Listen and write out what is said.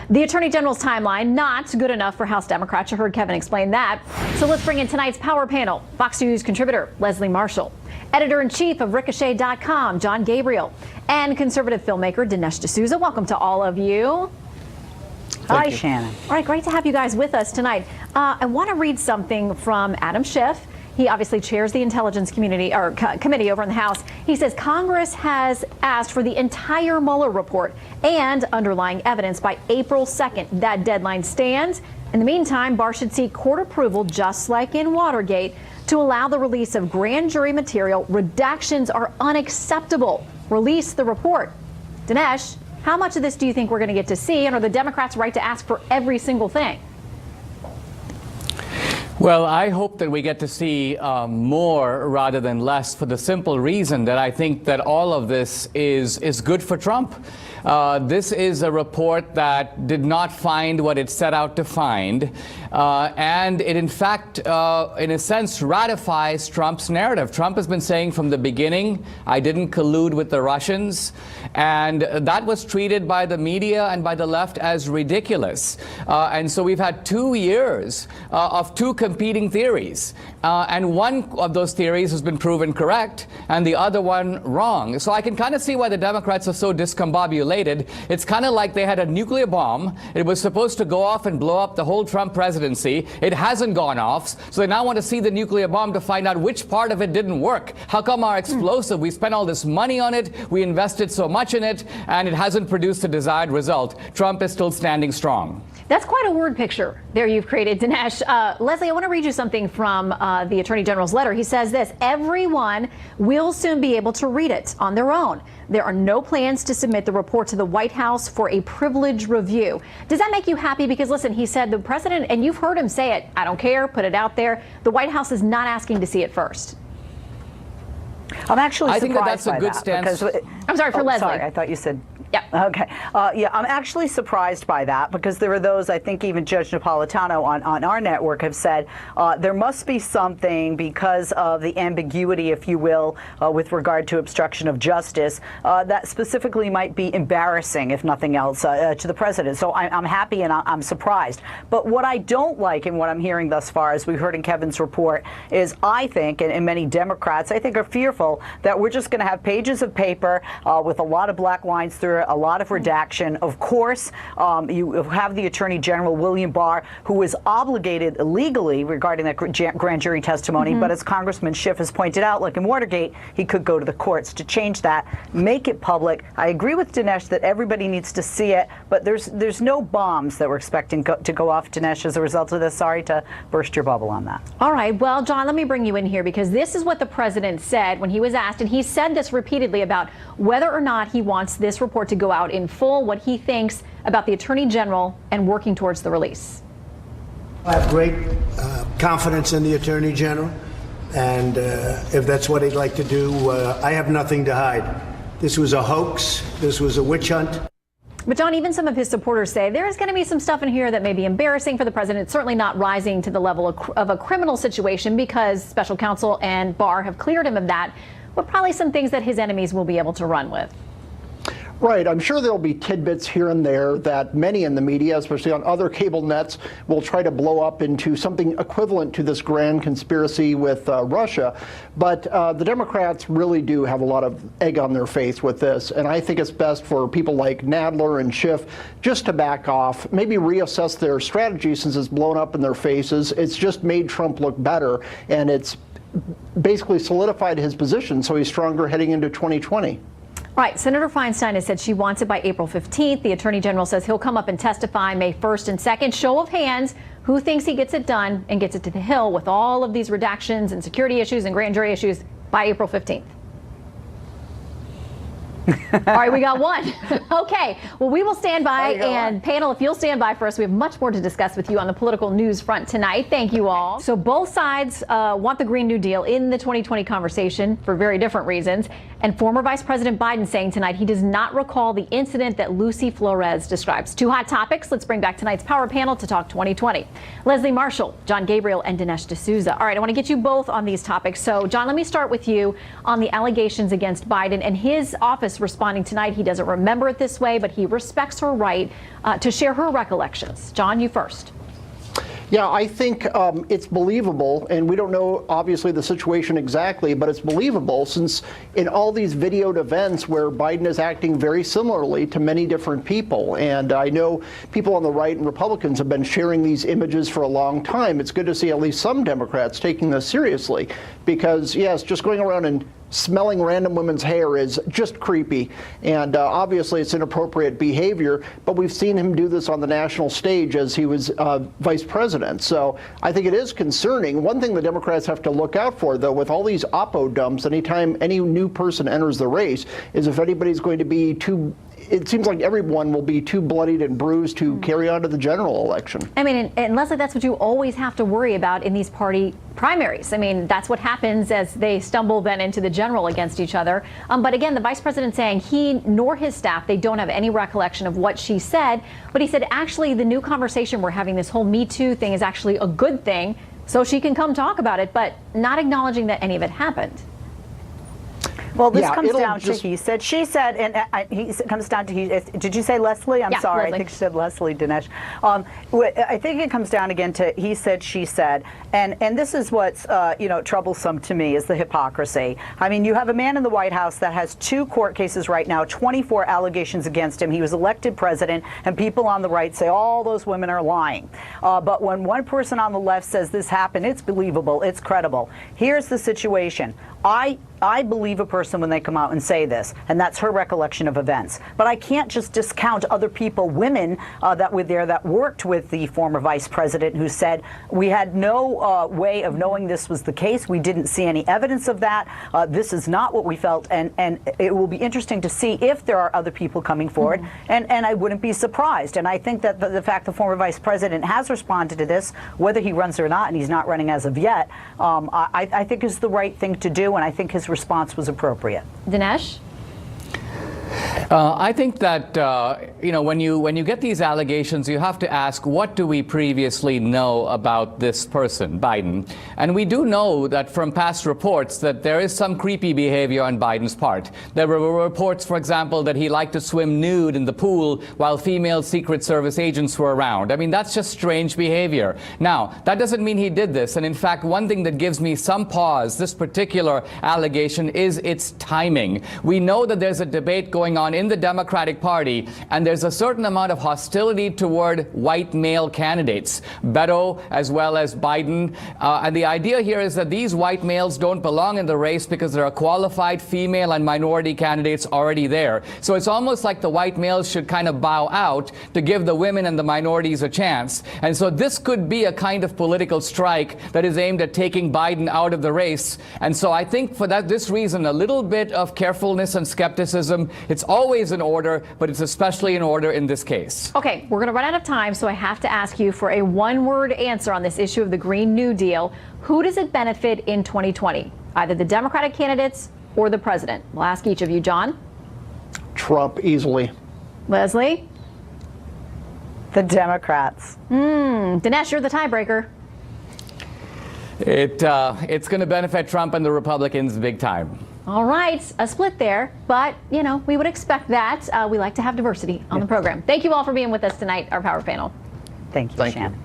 The Attorney General's timeline, not good enough for House Democrats. You heard Kevin explain that. So let's bring in tonight's Power Panel. Fox News contributor Leslie Marshall, editor-in-chief of Ricochet.com, John Gabriel, and conservative filmmaker Dinesh D'Souza. Welcome to all of you. Hi, Shannon. All right, great to have you guys with us tonight. I want to read something from Adam Schiff. He obviously chairs the Intelligence Committee over in the House. He says Congress has asked for the entire Mueller report and underlying evidence by April 2nd. That deadline stands. In the meantime, Barr should seek court approval, just like in Watergate, to allow the release of grand jury material. Redactions are unacceptable. Release the report. Dinesh, how much of this do you think we're going to get to see? And are the Democrats right to ask for every single thing? Well, I hope that we get to see more rather than less, for the simple reason that I think that all of this is good for Trump. This is a report that did not find what it set out to find, and it, in fact, in a sense, ratifies Trump's narrative. Trump has been saying from the beginning, I didn't collude with the Russians, and that was treated by the media and by the left as ridiculous. And so we've had 2 years of two competing theories, and one of those theories has been proven correct and the other one wrong. So I can kind of see why the Democrats are so discombobulated. It's kind of like they had a nuclear bomb. It was supposed to go off and blow up the whole Trump presidency. It hasn't gone off, so they now want to see the nuclear bomb to find out which part of it didn't work. How come our explosive, we spent all this money on it, we invested so much in it, and it hasn't produced the desired result? Trump is still standing strong. That's quite a word picture there you've created, Dinesh. Leslie, I want to read you something from the Attorney General's letter. He says this: everyone will soon be able to read it on their own. There are no plans to submit the report to the White House for a privilege review. Does that make you happy? Because, listen, he said the president, and you've heard him say it, I don't care, put it out there. The White House is not asking to see it first. I'm actually surprised that's a good stance. I'm sorry, for Leslie. Sorry, I thought you said... Yeah. Okay. Yeah, I'm actually surprised by that, because there are those, I think even Judge Napolitano on our network have said there must be something, because of the ambiguity, if you will, with regard to obstruction of justice, that specifically might be embarrassing, if nothing else, to the president. So I'm happy and I'm surprised. But what I don't like, and what I'm hearing thus far, as we heard in Kevin's report, is I think, and many Democrats, I think, are fearful that we're just going to have pages of paper with a lot of black lines through it, a lot of redaction. Of course, you have the Attorney General, William Barr, who is obligated legally regarding that grand jury testimony. But as Congressman Schiff has pointed out, like in Watergate, he could go to the courts to change that, make it public. I agree with Dinesh that everybody needs to see it, but there's no bombs that we're expecting to go off, Dinesh, as a result of this. Sorry to burst your bubble on that. All right. Well, John, let me bring you in here, because this is what the president said when he was asked, and he said this repeatedly, about whether or not he wants this report to go out in full, what he thinks about the Attorney General and working towards the release. I have great confidence in the Attorney General, and if that's what he'd like to do, I have nothing to hide. This was a hoax. This was a witch hunt. But, John, even some of his supporters say there is going to be some stuff in here that may be embarrassing for the president. It's certainly not rising to the level of a criminal situation, because special counsel and Barr have cleared him of that, but probably some things that his enemies will be able to run with. Right. I'm sure there'll be tidbits here and there that many in the media, especially on other cable nets, will try to blow up into something equivalent to this grand conspiracy with Russia. But the Democrats really do have a lot of egg on their face with this. And I think it's best for people like Nadler and Schiff just to back off, maybe reassess their strategy, since it's blown up in their faces. It's just made Trump look better, and it's basically solidified his position, so he's stronger heading into 2020. Right. Senator Feinstein has said she wants it by April 15th. The Attorney General says he'll come up and testify May 1st and 2nd. Show of hands, who thinks he gets it done and gets it to the Hill with all of these redactions and security issues and grand jury issues by April 15th? All right, we got one. Okay, well, we will stand by, and panel, if you'll stand by for us, we have much more to discuss with you on the political news front tonight. Thank you all. So both sides want the Green New Deal in the 2020 conversation for very different reasons. And former Vice President Biden saying tonight he does not recall the incident that Lucy Flores describes. Two hot topics. Let's bring back tonight's Power Panel to talk 2020. Leslie Marshall, John Gabriel, and Dinesh D'Souza. All right, I want to get you both on these topics. So, John, let me start with you on the allegations against Biden and his office Congress responding tonight. He doesn't remember it this way, but he respects her right to share her recollections. John, you first. Yeah, I think it's believable, and we don't know, obviously, the situation exactly, but it's believable since in all these videoed events where Biden is acting very similarly to many different people, and I know people on the right and Republicans have been sharing these images for a long time. It's good to see at least some Democrats taking this seriously because, yes, just going around and smelling random women's hair is just creepy, and obviously it's inappropriate behavior, but we've seen him do this on the national stage as he was vice president. So I think it is concerning. One thing the Democrats have to look out for, though, with all these oppo dumps, anytime any new person enters the race, is if anybody's going to be too, it seems like everyone will be too bloodied and bruised to carry on to the general election. I mean, and Leslie, that's what you always have to worry about in these party primaries. I mean, that's what happens as they stumble then into the general against each other. But again, the vice president saying he nor his staff, they don't have any recollection of what she said. But he said, actually, the new conversation we're having, this whole Me Too thing, is actually a good thing, so she can come talk about it, but not acknowledging that any of it happened. Well, this comes down to he said, she said, and it comes down to he. Did you say Leslie? I'm sorry. Leslie. I think she said Leslie, Dinesh. I think it comes down again to he said, she said, and this is what's troublesome to me is the hypocrisy. I mean, you have a man in the White House that has 2 court cases right now, 24 allegations against him. He was elected president, and people on the right say all those women are lying. But when one person on the left says this happened, it's believable, it's credible. Here's the situation. I believe a person when they come out and say this, and that's her recollection of events. But I can't just discount other people, women that were there that worked with the former vice president who said, we had no way of knowing this was the case. We didn't see any evidence of that. This is not what we felt. And it will be interesting to see if there are other people coming forward. And I wouldn't be surprised. And I think that the fact the former vice president has responded to this, whether he runs or not, and he's not running as of yet, I think is the right thing to do. And I think his response was appropriate. Dinesh? I think that when you get these allegations, you have to ask, what do we previously know about this person, Biden? And we do know that from past reports that there is some creepy behavior on Biden's part. There were reports, for example, that he liked to swim nude in the pool while female Secret Service agents were around. I mean, that's just strange behavior. Now, that doesn't mean he did this. And in fact, one thing that gives me some pause, this particular allegation, is its timing. We know that there's a debate going on in the Democratic Party, and there's a certain amount of hostility toward white male candidates, Beto as well as Biden. And the idea here is that these white males don't belong in the race because there are qualified female and minority candidates already there. So it's almost like the white males should kind of bow out to give the women and the minorities a chance. And so this could be a kind of political strike that is aimed at taking Biden out of the race. And so I think for this reason, a little bit of carefulness and skepticism, it's always in order, but it's especially in order in this case. Okay, we're going to run out of time, so I have to ask you for a one-word answer on this issue of the Green New Deal. Who does it benefit in 2020? Either the Democratic candidates or the president? We'll ask each of you. John? Trump, easily. Leslie? The Democrats. Dinesh, you're the tiebreaker. It's going to benefit Trump and the Republicans big time. All right, a split there, but, we would expect that. We like to have diversity on the program. Thank you all for being with us tonight, our Power Panel. Thank you, Shannon.